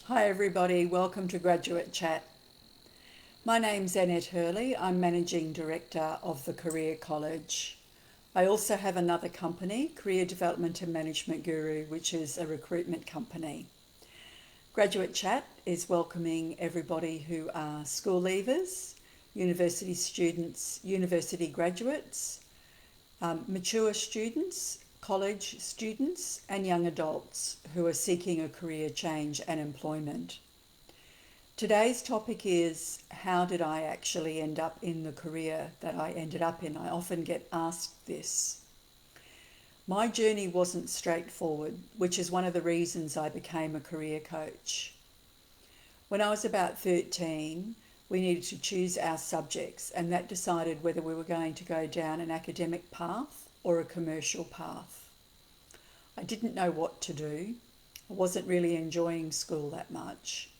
Hi everybody, welcome to Graduate Chat. My name's Annette Hurley. I'm Managing Director of the Career College. I also have another company, Career Development and Management Guru, which is a recruitment company. Graduate Chat is welcoming everybody who are school leavers, university students, university graduates, mature students, college students, and young adults who are seeking a career change and employment. Today's topic is, how did I actually end up in the career that I ended up in? I often get asked this. My journey wasn't straightforward, which is one of the reasons I became a career coach. When I was about 13, we needed to choose our subjects, and that decided whether we were going to go down an academic path or a commercial path. I didn't know what to do. I wasn't really enjoying school that much.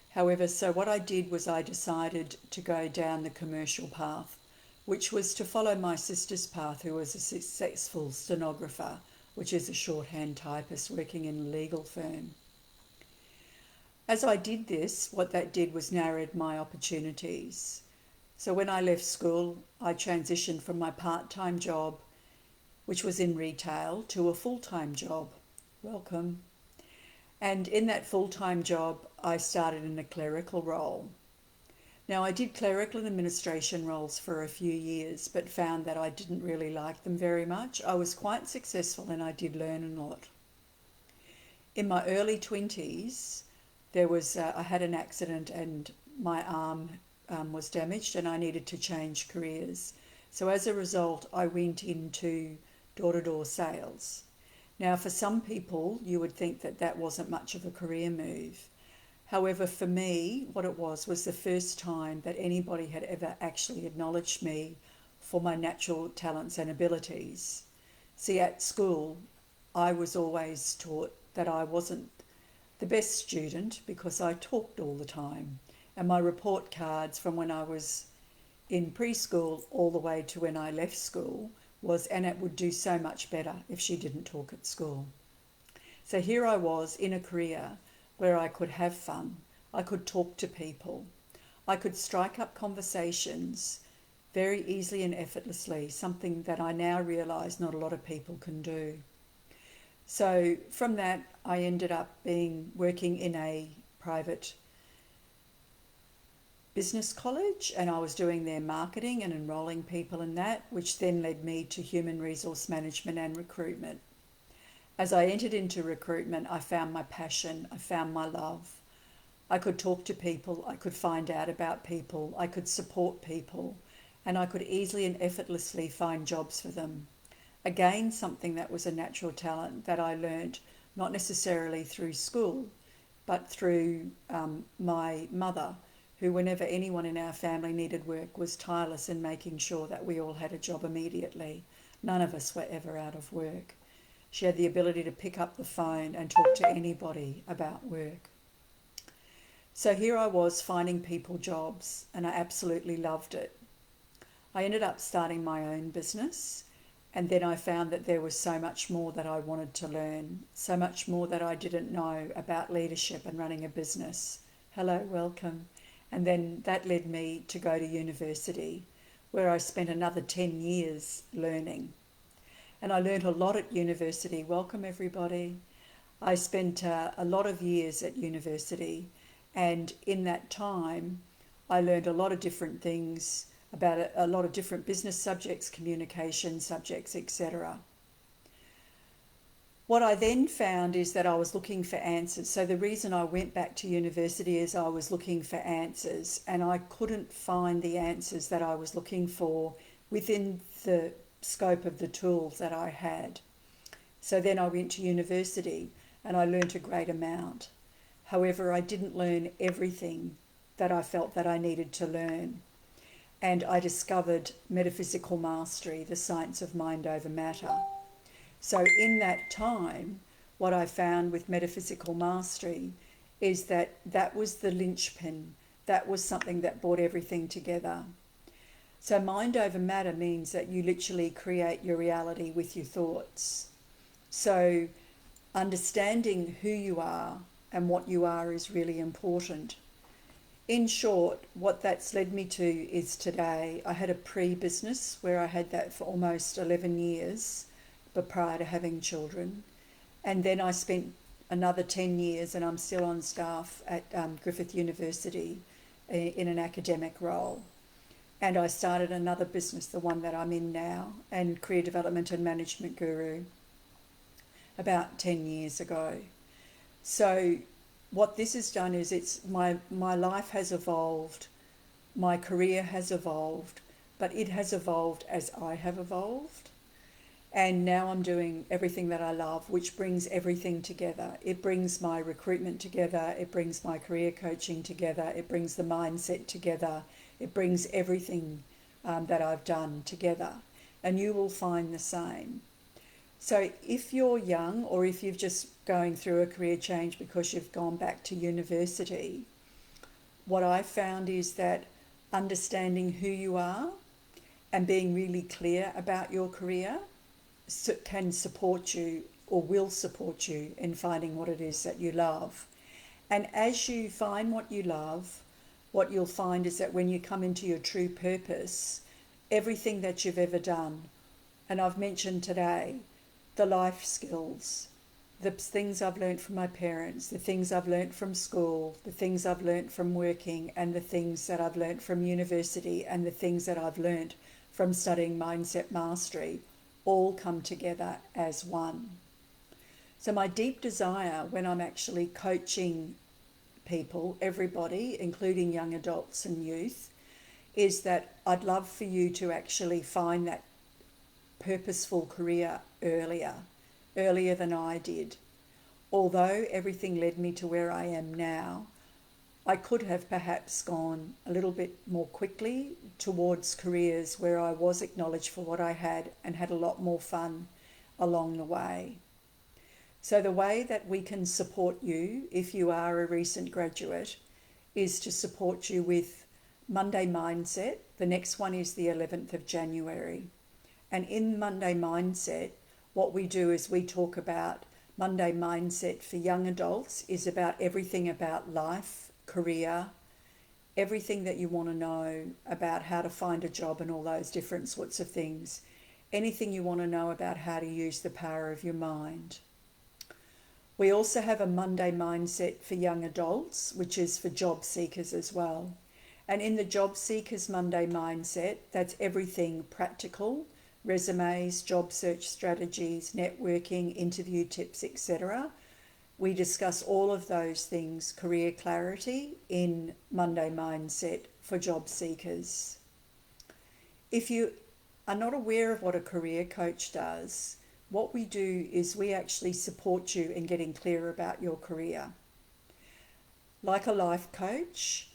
However, so what I did was I decided to go down the commercial path, which was to follow my sister's path, who was a successful stenographer, which is a shorthand typist working in a legal firm. As I did this, what that did was narrowed my opportunities. So when I left school, I transitioned from my part-time job, which was in retail, to a full-time job. Welcome. And in that full-time job, I started in a clerical role. Now, I did clerical and administration roles for a few years, but found that I didn't really like them very much. I was quite successful and I did learn a lot. In my early 20s, I had an accident and my arm was damaged and I needed to change careers. So as a result, I went into door-to-door sales. Now, for some people, you would think that that wasn't much of a career move. However, for me, what it was the first time that anybody had ever actually acknowledged me for my natural talents and abilities. See, at school, I was always taught that I wasn't the best student because I talked all the time. And my report cards from when I was in preschool all the way to when I left school was Annette would do so much better if she didn't talk at school. So here I was in a career where I could have fun, I could talk to people, I could strike up conversations very easily and effortlessly, something that I now realise not a lot of people can do. So from that, I ended up working in a private business college, and I was doing their marketing and enrolling people in that, which then led me to human resource management and recruitment. As I entered into recruitment, I found my passion, I found my love. I could talk to people, I could find out about people, I could support people, and I could easily and effortlessly find jobs for them. Again, something that was a natural talent that I learned, not necessarily through school, but through my mother, who, whenever anyone in our family needed work, was tireless in making sure that we all had a job immediately. None of us were ever out of work. She had the ability to pick up the phone and talk to anybody about work. So here I was finding people jobs, and I absolutely loved it. I ended up starting my own business, and then I found that there was so much more that I wanted to learn, so much more that I didn't know about leadership and running a business. Hello, welcome. And then that led me to go to university, where I spent another 10 years learning. And I learned a lot at university. Welcome, everybody. I spent a lot of years at university, and in that time, I learned a lot of different things about a lot of different business subjects, communication subjects, etc. What I then found is that I was looking for answers. So the reason I went back to university is I was looking for answers, and I couldn't find the answers that I was looking for within the scope of the tools that I had. So then I went to university and I learned a great amount. However, I didn't learn everything that I felt that I needed to learn. And I discovered metaphysical mastery, the science of mind over matter. So in that time, what I found with metaphysical mastery is that that was the linchpin. That was something that brought everything together. So mind over matter means that you literally create your reality with your thoughts. So understanding who you are, and what you are is really important. In short, what that's led me to is today. I had a pre-business where I had that for almost 11 years, but prior to having children. And then I spent another 10 years, and I'm still on staff at Griffith University in an academic role. And I started another business, the one that I'm in now, and Career Development and Management Guru, about 10 years ago. So what this has done is my life has evolved, my career has evolved, but it has evolved as I have evolved. And now I'm doing everything that I love, which brings everything together. It brings my recruitment together, it brings my career coaching together, it brings the mindset together, it brings everything that I've done together. And you will find the same. So if you're young, or if you're just going through a career change because you've gone back to university, what I found is that understanding who you are and being really clear about your career can support you, or will support you, in finding what it is that you love. And as you find what you love, what you'll find is that when you come into your true purpose, everything that you've ever done, and I've mentioned today, the life skills, the things I've learned from my parents, the things I've learned from school, the things I've learned from working, and the things that I've learned from university, and the things that I've learned from studying mindset mastery, all come together as one. So my deep desire when I'm actually coaching people, everybody, including young adults and youth, is that I'd love for you to actually find that purposeful career earlier than I did. Although everything led me to where I am now, I could have perhaps gone a little bit more quickly towards careers where I was acknowledged for what I had and had a lot more fun along the way. So the way that we can support you if you are a recent graduate is to support you with Monday Mindset. The next one is the 11th of January. And in Monday Mindset, what we do is we talk about Monday Mindset for young adults is about everything about life, career, everything that you want to know about how to find a job and all those different sorts of things. Anything you want to know about how to use the power of your mind. We also have a Monday Mindset for young adults, which is for job seekers as well. And in the Job Seekers Monday Mindset, that's everything practical, resumes, job search strategies, networking, interview tips, etc. We discuss all of those things, career clarity, in Monday Mindset for job seekers. If you are not aware of what a career coach does, what we do is we actually support you in getting clear about your career. Like a life coach,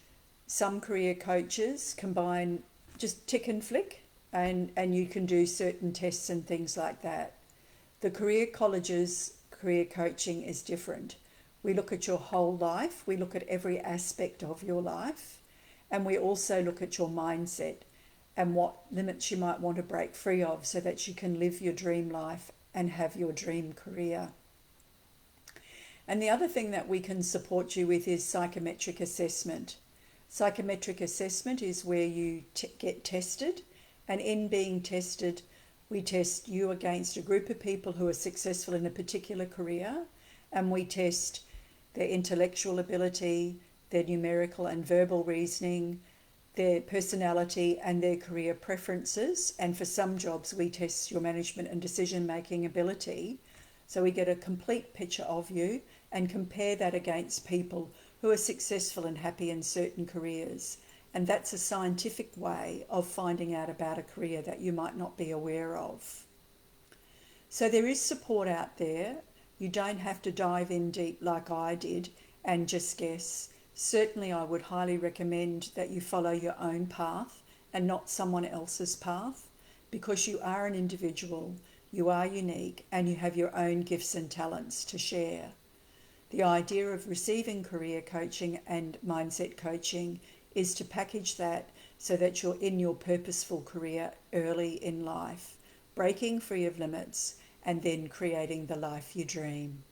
some career coaches combine just tick and flick, and you can do certain tests and things like that. The career college's career coaching is different. We look at your whole life, we look at every aspect of your life, and we also look at your mindset and what limits you might want to break free of so that you can live your dream life and have your dream career. And the other thing that we can support you with is psychometric assessment. Psychometric assessment is where you get tested, and in being tested, we test you against a group of people who are successful in a particular career, and we test their intellectual ability, their numerical and verbal reasoning, their personality and their career preferences. And for some jobs, we test your management and decision-making ability. So we get a complete picture of you and compare that against people who are successful and happy in certain careers. And that's a scientific way of finding out about a career that you might not be aware of. So there is support out there. You don't have to dive in deep like I did and just guess. Certainly I would highly recommend that you follow your own path and not someone else's path, because you are an individual, you are unique, and you have your own gifts and talents to share. The idea of receiving career coaching and mindset coaching is to package that so that you're in your purposeful career early in life, breaking free of limits, and then creating the life you dream.